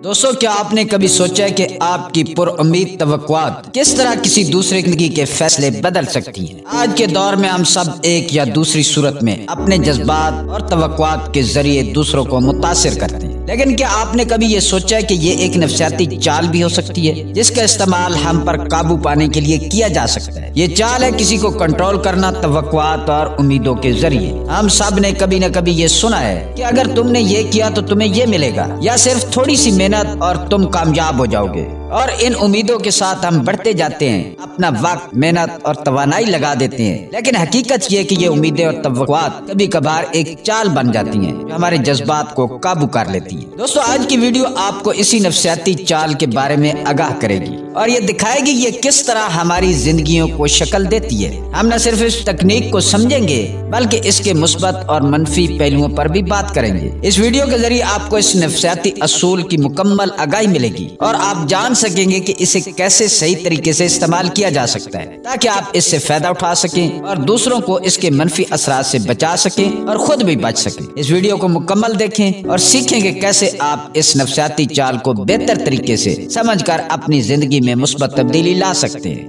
دوستو، کیا آپ نے کبھی سوچا ہے کہ آپ کی پر امید توقعات کس طرح کسی دوسرے زندگی کے فیصلے بدل سکتی ہیں؟ آج کے دور میں ہم سب ایک یا دوسری صورت میں اپنے جذبات اور توقعات کے ذریعے دوسروں کو متاثر کرتے ہیں، لیکن کیا آپ نے کبھی یہ سوچا ہے کہ یہ ایک نفسیاتی چال بھی ہو سکتی ہے جس کا استعمال ہم پر قابو پانے کے لیے کیا جا سکتا ہے؟ یہ چال ہے کسی کو کنٹرول کرنا توقعات اور امیدوں کے ذریعے۔ ہم سب نے کبھی نہ کبھی یہ سنا ہے کہ اگر تم نے یہ کیا تو تمہیں یہ ملے گا، یا صرف تھوڑی سی محنت اور تم کامیاب ہو جاؤ گے، اور ان امیدوں کے ساتھ ہم بڑھتے جاتے ہیں، اپنا وقت، محنت اور توانائی لگا دیتے ہیں۔ لیکن حقیقت یہ کہ یہ امیدیں اور توقعات کبھی کبھار ایک چال بن جاتی ہیں جو ہمارے جذبات کو قابو کر لیتی ہیں۔ دوستو، آج کی ویڈیو آپ کو اسی نفسیاتی چال کے بارے میں آگاہ کرے گی اور یہ دکھائے گی یہ کس طرح ہماری زندگیوں کو شکل دیتی ہے۔ ہم نہ صرف اس تکنیک کو سمجھیں گے بلکہ اس کے مثبت اور منفی پہلوؤں پر بھی بات کریں گے۔ اس ویڈیو کے ذریعے آپ کو اس نفسیاتی اصول کی مکمل آگاہی ملے گی اور آپ جان سکیں گے کہ اسے کیسے صحیح طریقے سے استعمال کیا جا سکتا ہے تاکہ آپ اس سے فائدہ اٹھا سکیں اور دوسروں کو اس کے منفی اثرات سے بچا سکیں اور خود بھی بچ سکیں۔ اس ویڈیو کو مکمل دیکھیں اور سیکھیں کہ کیسے آپ اس نفسیاتی چال کو بہتر طریقے سے سمجھ کر اپنی زندگی میں مثبت تبدیلی لا سکتے ہیں۔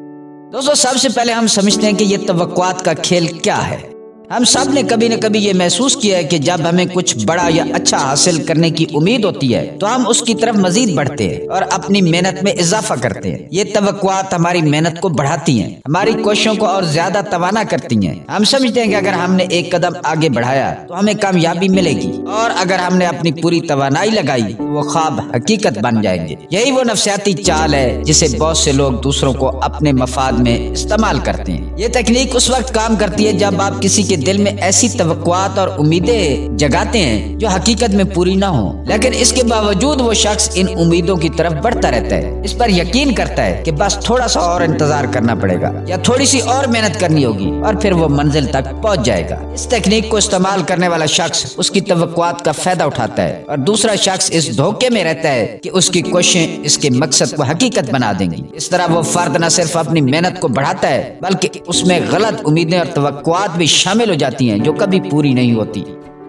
دوستو، سب سے پہلے ہم سمجھتے ہیں کہ یہ توقعات کا کھیل کیا ہے۔ ہم سب نے کبھی نہ کبھی یہ محسوس کیا ہے کہ جب ہمیں کچھ بڑا یا اچھا حاصل کرنے کی امید ہوتی ہے تو ہم اس کی طرف مزید بڑھتے ہیں اور اپنی محنت میں اضافہ کرتے ہیں۔ یہ توقعات ہماری محنت کو بڑھاتی ہیں، ہماری کوششوں کو اور زیادہ توانا کرتی ہیں۔ ہم سمجھتے ہیں کہ اگر ہم نے ایک قدم آگے بڑھایا تو ہمیں کامیابی ملے گی، اور اگر ہم نے اپنی پوری توانائی لگائی تو وہ خواب حقیقت بن جائیں گے۔ یہی وہ نفسیاتی چال ہے جسے بہت سے لوگ دوسروں کو اپنے مفاد میں استعمال کرتے ہیں۔ یہ تکنیک اس وقت کام کرتی ہے جب آپ کسی کے دل میں ایسی توقعات اور امیدیں جگاتے ہیں جو حقیقت میں پوری نہ ہوں، لیکن اس کے باوجود وہ شخص ان امیدوں کی طرف بڑھتا رہتا ہے، اس پر یقین کرتا ہے کہ بس تھوڑا سا اور انتظار کرنا پڑے گا یا تھوڑی سی اور محنت کرنی ہوگی اور پھر وہ منزل تک پہنچ جائے گا۔ اس تکنیک کو استعمال کرنے والا شخص اس کی توقعات کا فائدہ اٹھاتا ہے اور دوسرا شخص اس دھوکے میں رہتا ہے کہ اس کی کوششیں اس کے مقصد کو حقیقت بنا دیں گی۔ اس طرح وہ فرد نہ صرف اپنی محنت کو بڑھاتا ہے بلکہ اس میں غلط امیدیں اور توقعات بھی شامل ہو جاتی ہیں جو کبھی پوری نہیں ہوتی۔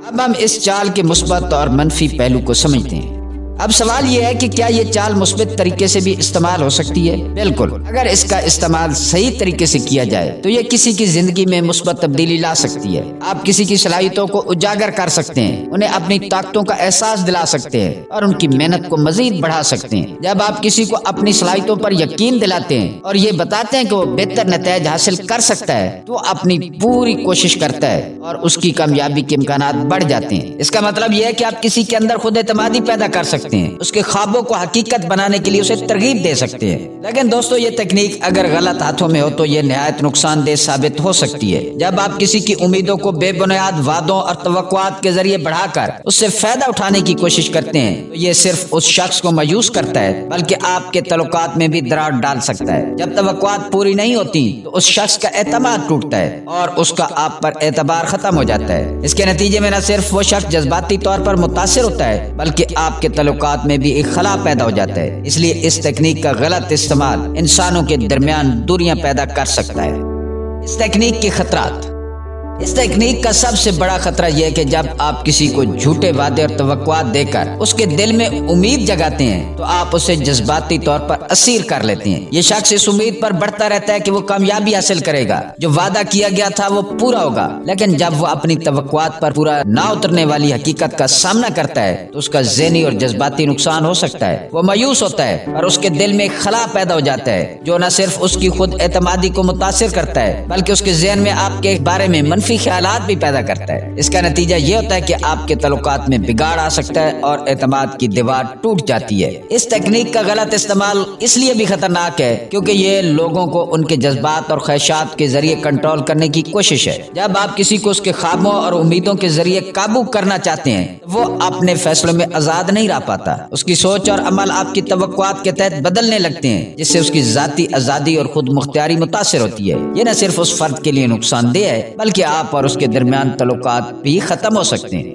اب ہم اس چال کے مثبت اور منفی پہلو کو سمجھتے ہیں۔ اب سوال یہ ہے کہ کیا یہ چال مثبت طریقے سے بھی استعمال ہو سکتی ہے؟ بالکل، اگر اس کا استعمال صحیح طریقے سے کیا جائے تو یہ کسی کی زندگی میں مثبت تبدیلی لا سکتی ہے۔ آپ کسی کی صلاحیتوں کو اجاگر کر سکتے ہیں، انہیں اپنی طاقتوں کا احساس دلا سکتے ہیں اور ان کی محنت کو مزید بڑھا سکتے ہیں۔ جب آپ کسی کو اپنی صلاحیتوں پر یقین دلاتے ہیں اور یہ بتاتے ہیں کہ وہ بہتر نتائج حاصل کر سکتا ہے تو وہ اپنی پوری کوشش کرتا ہے اور اس کی کامیابی کے امکانات بڑھ جاتے ہیں۔ اس کا مطلب یہ ہے کہ آپ کسی کے اندر خود اعتمادی پیدا کر سکتے ہیں، اس کے خوابوں کو حقیقت بنانے کے لیے اسے ترغیب دے سکتے ہیں۔ لیکن دوستو، یہ تکنیک اگر غلط ہاتھوں میں ہو تو یہ نہایت نقصان دہ ثابت ہو سکتی ہے۔ جب آپ کسی کی امیدوں کو بے بنیاد وعدوں اور توقعات کے ذریعے بڑھا کر اس سے فائدہ اٹھانے کی کوشش کرتے ہیں تو یہ صرف اس شخص کو مایوس کرتا ہے بلکہ آپ کے تعلقات میں بھی دراڑ ڈال سکتا ہے۔ جب توقعات پوری نہیں ہوتی تو اس شخص کا اعتماد ٹوٹتا ہے اور اس کا آپ پر اعتبار ختم ہو جاتا ہے۔ اس کے نتیجے میں نہ صرف وہ شخص جذباتی طور پر متاثر ہوتا ہے بلکہ آپ کے تعلقات میں بھی ایک خلا پیدا ہو جاتا ہے۔ اس لیے اس تکنیک کا غلط استعمال انسانوں کے درمیان دوریاں پیدا کر سکتا ہے۔ اس تکنیک کے خطرات۔ اس تکنیک کا سب سے بڑا خطرہ یہ ہے کہ جب آپ کسی کو جھوٹے وعدے اور توقعات دے کر اس کے دل میں امید جگاتے ہیں تو آپ اسے جذباتی طور پر اسیر کر لیتے ہیں۔ یہ شخص اس امید پر بڑھتا رہتا ہے کہ وہ کامیابی حاصل کرے گا، جو وعدہ کیا گیا تھا وہ پورا ہوگا، لیکن جب وہ اپنی توقعات پر پورا نہ اترنے والی حقیقت کا سامنا کرتا ہے تو اس کا ذہنی اور جذباتی نقصان ہو سکتا ہے۔ وہ مایوس ہوتا ہے اور اس کے دل میں ایک خلا پیدا ہو جاتا ہے جو نہ صرف اس کی خود اعتمادی کو متاثر کرتا ہے بلکہ اس کے ذہن میں آپ کے بارے میں منفی خیالات بھی پیدا کرتا ہے۔ اس کا نتیجہ یہ ہوتا ہے کہ آپ کے تعلقات میں بگاڑ آ سکتا ہے اور اعتماد کی دیوار ٹوٹ جاتی ہے۔ اس تکنیک کا غلط استعمال اس لیے بھی خطرناک ہے کیونکہ یہ لوگوں کو ان کے جذبات اور خواہشات کے ذریعے کنٹرول کرنے کی کوشش ہے۔ جب آپ کسی کو اس کے خوابوں اور امیدوں کے ذریعے قابو کرنا چاہتے ہیں وہ اپنے فیصلوں میں آزاد نہیں رہ پاتا۔ اس کی سوچ اور عمل آپ کی توقعات کے تحت بدلنے لگتے ہیں جس سے اس کی ذاتی آزادی اور خود مختاری متاثر ہوتی ہے۔ یہ نہ صرف اس فرد کے لیے نقصان دہ ہے بلکہ آپ اور اس کے درمیان تعلقات بھی ختم ہو سکتے ہیں۔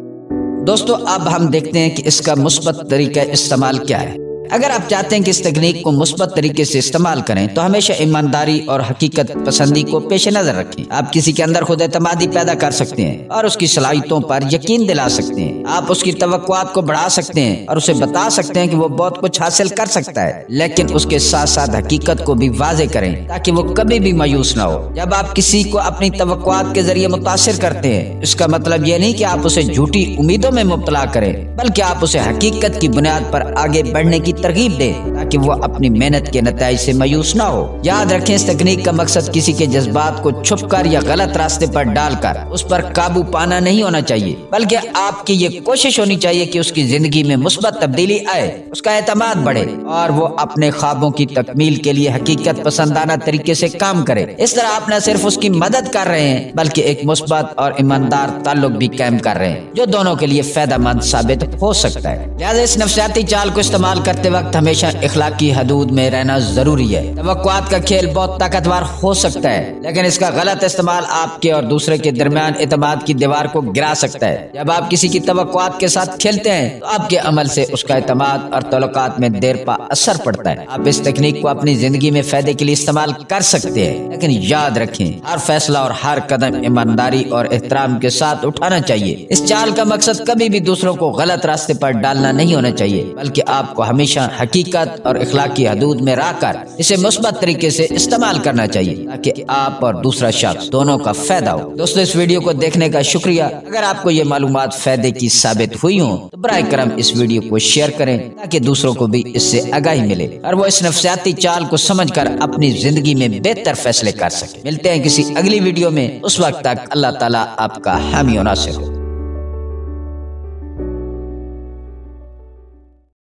دوستو، اب ہم دیکھتے ہیں کہ اس کا مثبت طریقہ استعمال کیا ہے۔ اگر آپ چاہتے ہیں کہ اس تکنیک کو مثبت طریقے سے استعمال کریں تو ہمیشہ ایمانداری اور حقیقت پسندی کو پیش نظر رکھیں۔ آپ کسی کے اندر خود اعتمادی پیدا کر سکتے ہیں اور اس کی صلاحیتوں پر یقین دلا سکتے ہیں۔ آپ اس کی توقعات کو بڑھا سکتے ہیں اور اسے بتا سکتے ہیں کہ وہ بہت کچھ حاصل کر سکتا ہے، لیکن اس کے ساتھ ساتھ حقیقت کو بھی واضح کریں تاکہ وہ کبھی بھی مایوس نہ ہو۔ جب آپ کسی کو اپنی توقعات کے ذریعے متاثر کرتے ہیں، اس کا مطلب یہ نہیں کہ آپ اسے جھوٹی امیدوں میں مبتلا کریں، بلکہ آپ اسے حقیقت کی بنیاد پر آگے بڑھنے کی ترغیب دیں تاکہ وہ اپنی محنت کے نتائج سے مایوس نہ ہو۔ یاد رکھیں، اس تکنیک کا مقصد کسی کے جذبات کو چھپ کر یا غلط راستے پر ڈال کر اس پر قابو پانا نہیں ہونا چاہیے، بلکہ آپ کی یہ کوشش ہونی چاہیے کہ اس کی زندگی میں مثبت تبدیلی آئے، اس کا اعتماد بڑھے اور وہ اپنے خوابوں کی تکمیل کے لیے حقیقت پسندانہ طریقے سے کام کرے۔ اس طرح آپ نہ صرف اس کی مدد کر رہے ہیں بلکہ ایک مثبت اور ایماندار تعلق بھی قائم کر رہے ہیں جو دونوں کے لیے فائدہ مند ثابت ہو سکتا ہے۔ لہٰذا اس نفسیاتی چال کو استعمال کرتے وقت ہمیشہ اخلاقی حدود میں رہنا ضروری ہے۔ توقعات کا کھیل بہت طاقتور ہو سکتا ہے، لیکن اس کا غلط استعمال آپ کے اور دوسرے کے درمیان اعتماد کی دیوار کو گرا سکتا ہے۔ جب آپ کسی کی توقعات کے ساتھ کھیلتے ہیں تو آپ کے عمل سے اس کا اعتماد اور تعلقات میں دیر پا اثر پڑتا ہے۔ آپ اس تکنیک کو اپنی زندگی میں فائدے کے لیے استعمال کر سکتے ہیں، لیکن یاد رکھیں ہر فیصلہ اور ہر قدم ایمانداری اور احترام کے ساتھ اٹھانا چاہیے۔ اس چال کا مقصد کبھی بھی دوسروں کو غلط راستے پر ڈالنا نہیں ہونا چاہیے، بلکہ آپ کو ہمیشہ حقیقت اور اخلاقی حدود میں رہ کر اسے مثبت طریقے سے استعمال کرنا چاہیے تاکہ آپ اور دوسرا شخص دونوں کا فائدہ ہو۔ دوستو، اس ویڈیو کو دیکھنے کا شکریہ۔ اگر آپ کو یہ معلومات فائدے کی ثابت ہوئی ہوں تو براہ کرم اس ویڈیو کو شیئر کریں تاکہ دوسروں کو بھی اس سے آگاہی ملے اور وہ اس نفسیاتی چال کو سمجھ کر اپنی زندگی میں بہتر فیصلے کر سکیں۔ ملتے ہیں کسی اگلی ویڈیو میں، اس وقت تک اللہ تعالیٰ آپ کا حامی و ناصر ہو۔